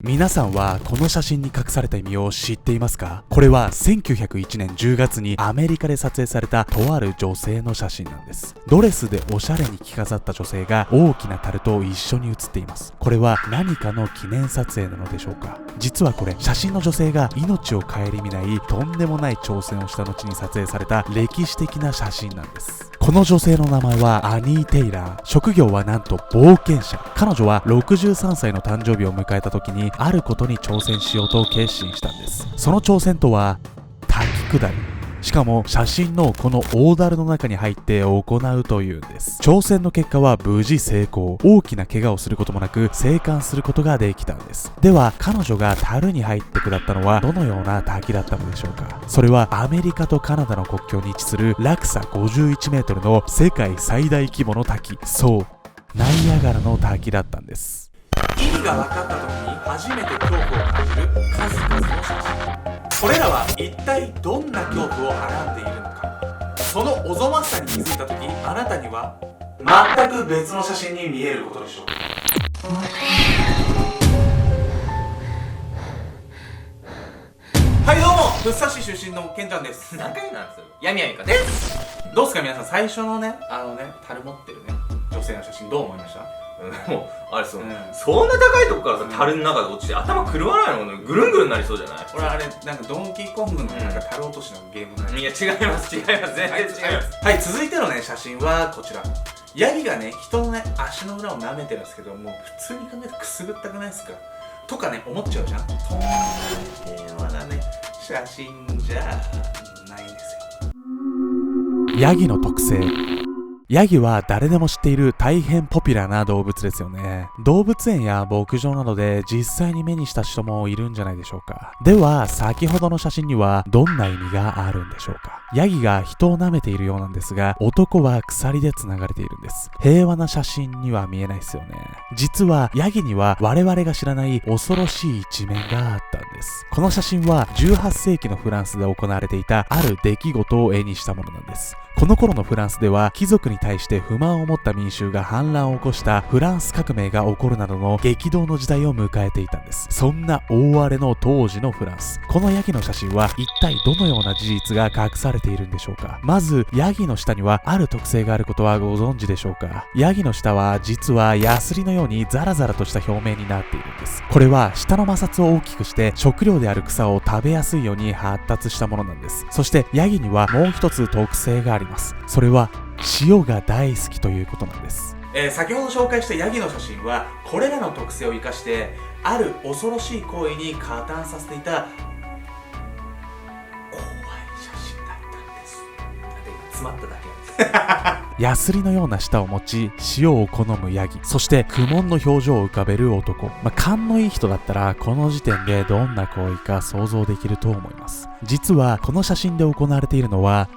皆さんはこの写真に隠された意味を知っていますか？これは1901年10月にアメリカで撮影されたとある女性の写真なんです。ドレスでおしゃれに着飾った女性が大きな樽と一緒に写っています。これは何かの記念撮影なのでしょうか？実はこれ、写真の女性が命を顧みないとんでもない挑戦をした後に撮影された歴史的な写真なんです。この女性の名前はアニー・テイラー。職業はなんと冒険者。彼女は63歳の誕生日を迎えた時にあることに挑戦しようと決心したんです。その挑戦とは滝下り。しかも写真のこの大樽の中に入って行うというんです。挑戦の結果は無事成功。大きな怪我をすることもなく生還することができたんです。では彼女が樽に入って下ったのはどのような滝だったのでしょうか？それはアメリカとカナダの国境に位置する落差51メートルの世界最大規模の滝、そうナイアガラの滝だったんです。意味が分かった時に初めて恐怖を感じる数々の写真。これらは一体どんな恐怖をはらんでいるのか。そのおぞましさに気づいた時、あなたには全く別の写真に見えることでしょう。はいどうも、福生市出身のけんちゃんです。何回なんですよ。やみやみかです。どうですか皆さん、最初のね樽持ってるね女性の写真どう思いました？もうあれそんな高いとこからさ、樽の中で落ちて頭狂わないの？ぐるんぐるんなりそうじゃない？俺あれなんかドンキーコングのなんか樽落としのゲームなんで。いや違います全然違います。はい、続いてのね写真はこちら。ヤギがね人のね足の裏を舐めてるんですけど、もう普通に考えてくすぐったくないですかとかね思っちゃうじゃん。そんな平和なね写真じゃないんですよ。ヤギの特性。ヤギは誰でも知っている大変ポピュラーな動物ですよね。動物園や牧場などで実際に目にした人もいるんじゃないでしょうか。では先ほどの写真にはどんな意味があるんでしょうか。ヤギが人を舐めているようなんですが、男は鎖で繋がれているんです。平和な写真には見えないですよね。実はヤギには我々が知らない恐ろしい一面があったんです。この写真は18世紀のフランスで行われていたある出来事を絵にしたものなんです。この頃のフランスでは貴族に対して不満を持った民衆が反乱を起こしたフランス革命が起こるなどの激動の時代を迎えていたんです。そんな大荒れの当時のフランス。このヤギの写真は一体どのような事実が隠されているんでしょうか。まずヤギの下にはある特性があることはご存知でしょうか。ヤギの下は実はヤスリのようにザラザラとした表面になっているんです。これは下の摩擦を大きくして食料である草を食べやすいように発達したものなんです。そしてヤギにはもう一つ特性があります。それは塩が大好きということなんです。先ほど紹介したヤギの写真はこれらの特性を生かしてある恐ろしい行為に加担させていた怖い写真だったんです。詰まっただけなんです。ヤスリのような舌を持ち塩を好むヤギ、そして苦悶の表情を浮かべる男。勘のいい人だったらこの時点でどんな行為か想像できると思います。実はこの写真で行われているのは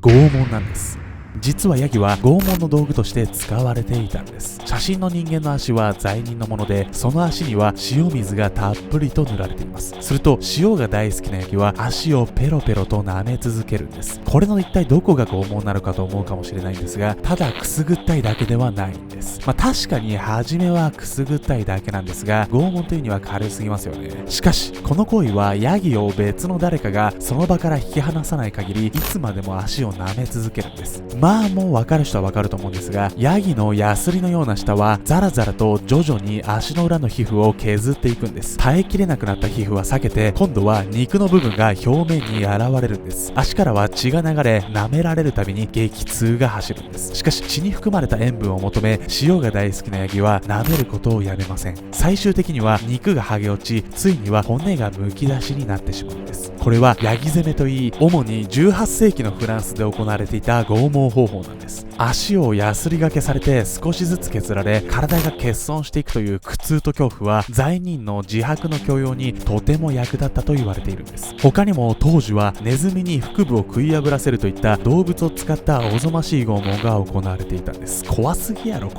拷問なんです。実はヤギは拷問の道具として使われていたんです。写真の人間の足は罪人のもので、その足には塩水がたっぷりと塗られています。すると塩が大好きなヤギは足をペロペロと舐め続けるんです。これの一体どこが拷問なのかと思うかもしれないんですが、ただくすぐったいだけではないんです。確かに初めはくすぐったいだけなんですが、拷問というには軽すぎますよね。しかしこの行為はヤギを別の誰かがその場から引き離さない限りいつまでも足を舐め続けるんです。もう分かる人は分かると思うんですが、ヤギのヤスリのような舌はザラザラと徐々に足の裏の皮膚を削っていくんです。耐えきれなくなった皮膚は裂けて、今度は肉の部分が表面に現れるんです。足からは血が流れ、舐められるたびに激痛が走るんです。しかし血に含まれた塩分を求め、塩が大好きなヤギは舐めることをやめません。最終的には肉が剥げ落ち、ついには骨がむき出しになってしまうんです。これはヤギ攻めといい、主に18世紀のフランスで行われていた拷問方法なんです。足をヤスリ掛けされて少しずつ削られ、体が欠損していくという苦痛と恐怖は罪人の自白の強要にとても役立ったと言われているんです。他にも当時はネズミに腹部を食い破らせるといった動物を使ったおぞましい拷問が行われていたんです。怖すぎやろ。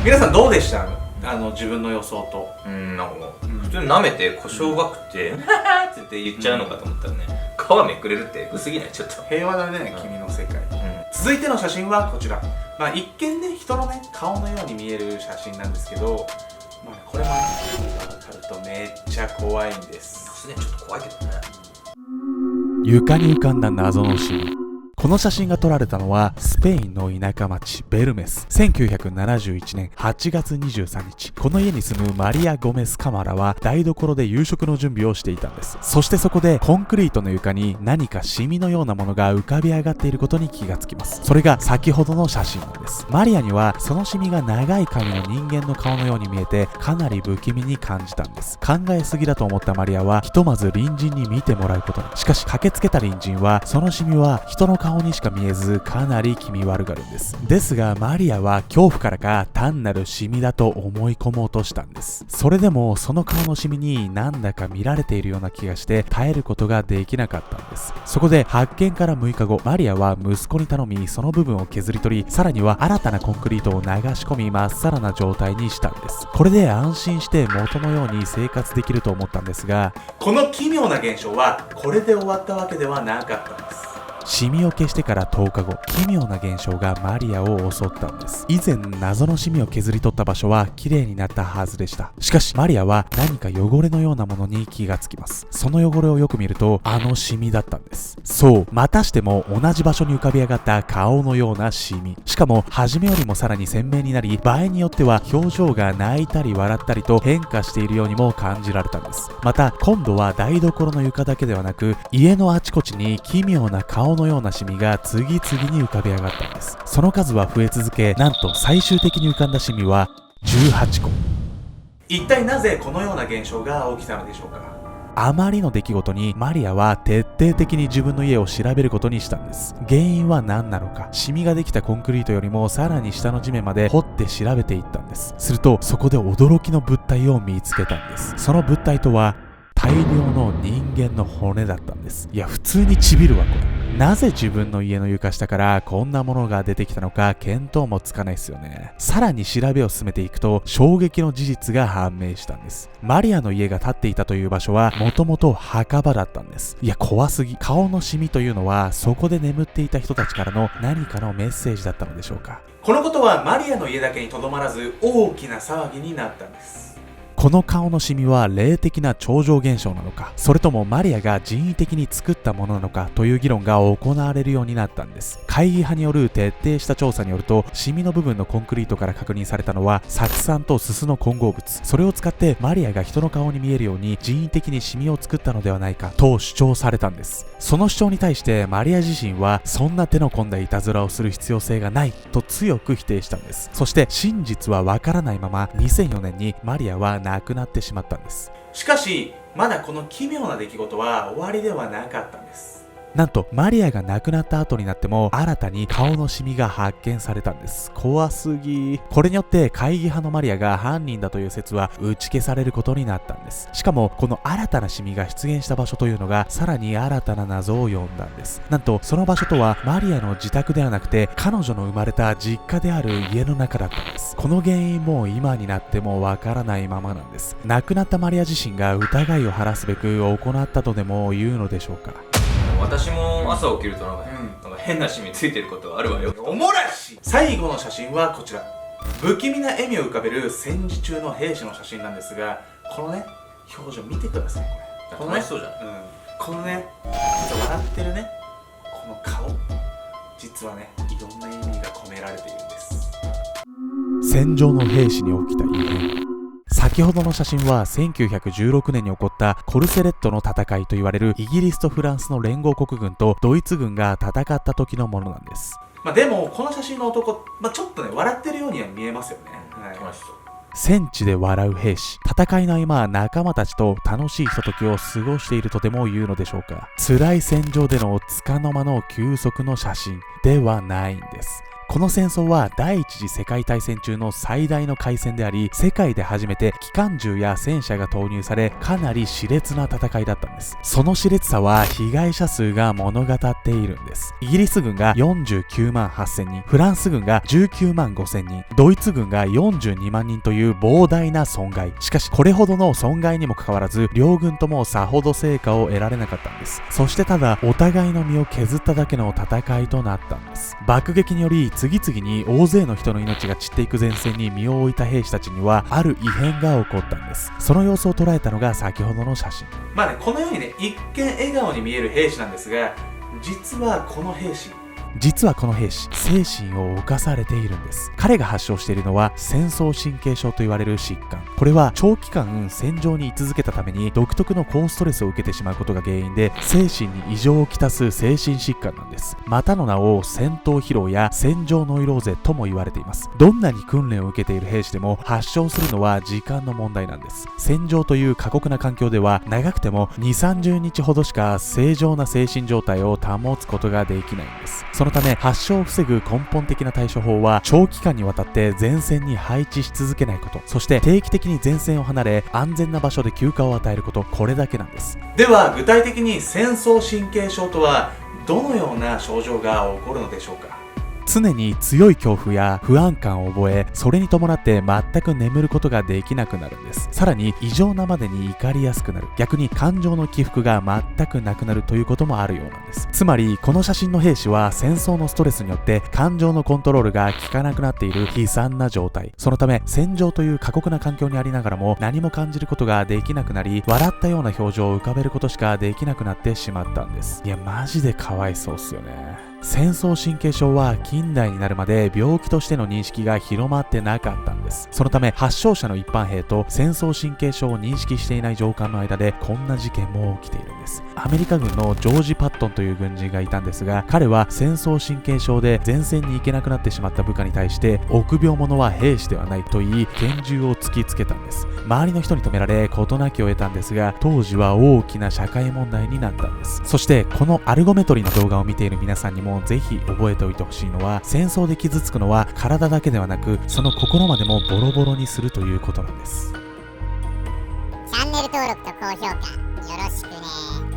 皆さんどうでした？自分の予想と。なんかもう普通に舐めて胡椒が食ってって言っちゃうのかと思ったらね、皮めくれるって薄すぎない？ちょっと平和だね、君の世界。続いての写真はこちら。一見ね人のね顔のように見える写真なんですけど、これもねちゃ怖いんです。すでにちょっと怖いけどね。床に浮かんだ謎のシミ。この写真が撮られたのはスペインの田舎町ベルメス。1971年8月23日、この家に住むマリア・ゴメス・カマラは台所で夕食の準備をしていたんです。そしてそこでコンクリートの床に何かシミのようなものが浮かび上がっていることに気がつきます。それが先ほどの写真なんです。マリアにはそのシミが長い髪の人間の顔のように見えてかなり不気味に感じたんです。考えすぎだと思ったマリアはひとまず隣人に見てもらうことに。しかし駆けつけた隣人はそのシミは人の顔にしか見えずかなり気味悪がるんです。ですがマリアは恐怖からか単なるシミだと思い込もうとしたんです。それでもその顔のシミになんだか見られているような気がして耐えることができなかったんです。そこで発見から6日後、マリアは息子に頼みその部分を削り取り、さらには新たなコンクリートを流し込みまっさらな状態にしたんです。これで安心して元のように生活できると思ったんですが、この奇妙な現象はこれで終わったわけではなかったんです。シミを消してから10日後、奇妙な現象がマリアを襲ったんです。以前謎のシミを削り取った場所は綺麗になったはずでした。しかしマリアは何か汚れのようなものに気がつきます。その汚れをよく見るとあのシミだったんです。そう、またしても同じ場所に浮かび上がった顔のようなシミ。しかも初めよりもさらに鮮明になり、場合によっては表情が泣いたり笑ったりと変化しているようにも感じられたんです。また今度は台所の床だけではなく、家のあちこちに奇妙な顔のようなシミが次々に浮かび上がったんです。その数は増え続け、なんと最終的に浮かんだシミは18個。一体なぜこのような現象が起きたのでしょうか。あまりの出来事にマリアは徹底的に自分の家を調べることにしたんです。原因は何なのか、シミができたコンクリートよりもさらに下の地面まで掘って調べていったんです。するとそこで驚きの物体を見つけたんです。その物体とは大量の人間の骨だったんです。いや普通にちびるわこれ。なぜ自分の家の床下からこんなものが出てきたのか見当もつかないですよね。さらに調べを進めていくと衝撃の事実が判明したんです。マリアの家が建っていたという場所はもともと墓場だったんです。いや怖すぎ。顔のシミというのはそこで眠っていた人たちからの何かのメッセージだったのでしょうか。このことはマリアの家だけにとどまらず大きな騒ぎになったんです。この顔のシミは霊的な超常現象なのか、それともマリアが人為的に作ったものなのかという議論が行われるようになったんです。会議派による徹底した調査によると、シミの部分のコンクリートから確認されたのは酢酸とすすの混合物。それを使ってマリアが人の顔に見えるように人為的にシミを作ったのではないかと主張されたんです。その主張に対してマリア自身はそんな手の込んだいたずらをする必要性がないと強く否定したんです。そして真実はわからないまま2004年にマリアは亡くなってしまったんです。しかしまだこの奇妙な出来事は終わりではなかったんです。なんとマリアが亡くなった後になっても新たに顔のシミが発見されたんです。怖すぎ。これによって会議派のマリアが犯人だという説は打ち消されることになったんです。しかもこの新たなシミが出現した場所というのがさらに新たな謎を呼んだんです。なんとその場所とはマリアの自宅ではなくて彼女の生まれた実家である家の中だったんです。この原因も今になってもわからないままなんです。亡くなったマリア自身が疑いを晴らすべく行ったとでも言うのでしょうか。私も朝起きるとなんか変なシミついてることあるわよ。おもらし。最後の写真はこちら。不気味な笑みを浮かべる戦時中の兵士の写真なんですが、このね表情見てください。これ楽しそうじゃん。このね笑ってるねこの顔、実はねいろんな意味が込められているんです。戦場の兵士に起きた異変。先ほどの写真は1916年に起こったコルセレットの戦いと言われるイギリスとフランスの連合国軍とドイツ軍が戦った時のものなんです。でもこの写真の男、ちょっとね笑ってるようには見えますよね。楽しそう。戦地で笑う兵士。戦いの合間、仲間たちと楽しいひとときを過ごしているとでも言うのでしょうか。辛い戦場での束の間の休息の写真ではないんです。この戦争は第一次世界大戦中の最大の海戦であり、世界で初めて機関銃や戦車が投入され、かなり熾烈な戦いだったんです。その熾烈さは被害者数が物語っているんです。イギリス軍が49万8000人、フランス軍が19万5000人、ドイツ軍が42万人という膨大な損害。しかしこれほどの損害にもかかわらず、両軍ともさほど成果を得られなかったんです。そしてただお互いの身を削っただけの戦いとなったんです。爆撃により次々に大勢の人の命が散っていく前線に身を置いた兵士たちにはある異変が起こったんです。その様子を捉えたのが先ほどの写真。まあね、このようにね、一見笑顔に見える兵士なんですが、実はこの兵士、精神を侵されているんです。彼が発症しているのは戦争神経症と言われる疾患。これは長期間戦場に居続けたために独特の高ストレスを受けてしまうことが原因で、精神に異常をきたす精神疾患なんです。またの名を戦闘疲労や戦場ノイローゼとも言われています。どんなに訓練を受けている兵士でも発症するのは時間の問題なんです。戦場という過酷な環境では長くても2、30日ほどしか正常な精神状態を保つことができないんです。そのため発症を防ぐ根本的な対処法は長期間にわたって前線に配置し続けないこと、そして定期的に前線を離れ安全な場所で休暇を与えること、これだけなんです。では具体的に戦争神経症とはどのような症状が起こるのでしょうか。常に強い恐怖や不安感を覚え、それに伴って全く眠ることができなくなるんです。さらに異常なまでに怒りやすくなる、逆に感情の起伏が全くなくなるということもあるようなんです。つまりこの写真の兵士は戦争のストレスによって感情のコントロールが効かなくなっている悲惨な状態。そのため戦場という過酷な環境にありながらも何も感じることができなくなり、笑ったような表情を浮かべることしかできなくなってしまったんです。いやマジでかわいそうっすよね。戦争神経症は近代になるまで病気としての認識が広まってなかったんです。そのため発症者の一般兵と戦争神経症を認識していない上官の間でこんな事件も起きているんです。アメリカ軍のジョージ・パットンという軍人がいたんですが、彼は戦争神経症で前線に行けなくなってしまった部下に対して臆病者は兵士ではないと言い拳銃を突きつけたんです。周りの人に止められ事なきを得たんですが、当時は大きな社会問題になったんです。そしてこのアルゴメトリの動画を見ている皆さんにもぜひ覚えておいてほしいのは、戦争で傷つくのは体だけではなくその心までもボロボロにするということなんです。チャンネル登録と高評価よろしくね。